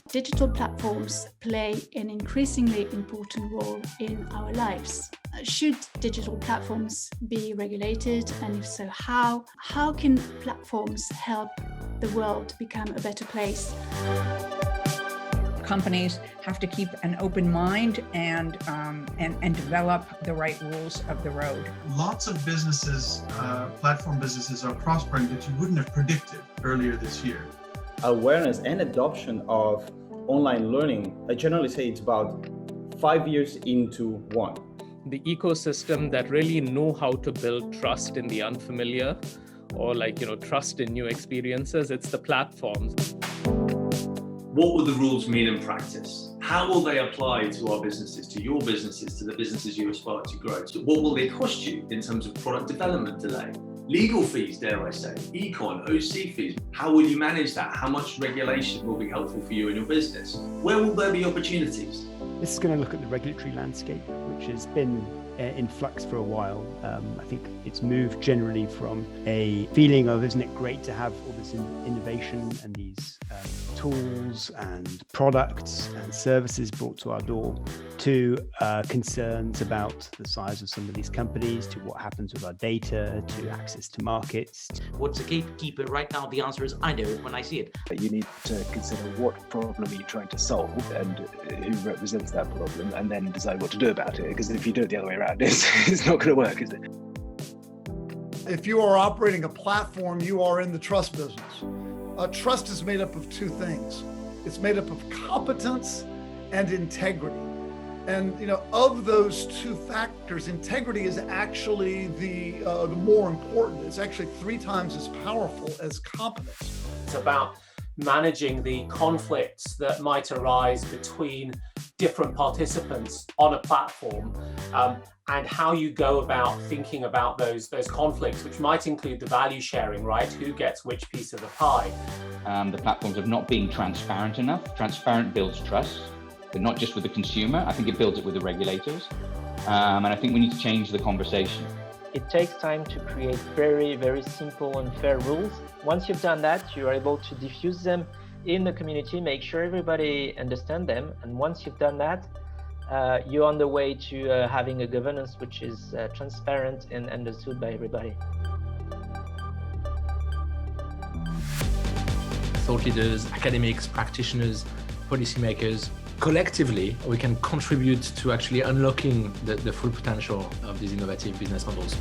digital platforms play an increasingly important role in our lives. Should digital platforms be regulated, and if so, how? How can platforms help the world become a better place? Companies have to keep an open mind and develop the right rules of the road. Lots of businesses, platform businesses, are prospering that you wouldn't have predicted earlier this year. Awareness and adoption of online learning, I generally say it's about 5 years into one. The ecosystem that really know how to build trust in the unfamiliar, or trust in new experiences, it's the platforms. What will the rules mean in practice? How will they apply to our businesses, to your businesses, to the businesses you aspire to grow? So what will they cost you in terms of product development delay? Legal fees, dare I say, econ, OC fees. How will you manage that? How much regulation will be helpful for you and your business? Where will there be opportunities? This is going to look at the regulatory landscape, which has been in flux for a while. I think it's moved generally from a feeling of, isn't it great to have all this innovation and these tools and products and services brought to our door, to concerns about the size of some of these companies, to what happens with our data, to access to markets. What's a gatekeeper right now? The answer is, I know it when I see it. You need to consider what problem are you trying to solve and who represents that problem, and then decide what to do about it. Because if you do it the other way around, it's not going to work, is it? If you are operating a platform, you are in the trust business. Trust is made up of two things. It's made up of competence and integrity. And of those two factors, integrity is actually the more important. It's actually 3 times as powerful as competence. It's about managing the conflicts that might arise between different participants on a platform, and how you go about thinking about those conflicts, which might include the value sharing, right? Who gets which piece of the pie? The platforms of not being transparent enough. Transparent builds trust, but not just with the consumer. I think it builds it with the regulators. And I think we need to change the conversation. It takes time to create very, very simple and fair rules. Once you've done that, you're able to diffuse them in the community, make sure everybody understands them. And once you've done that, you're on the way to having a governance which is transparent and understood by everybody. Thought leaders, academics, practitioners, policymakers, collectively, we can contribute to actually unlocking the full potential of these innovative business models.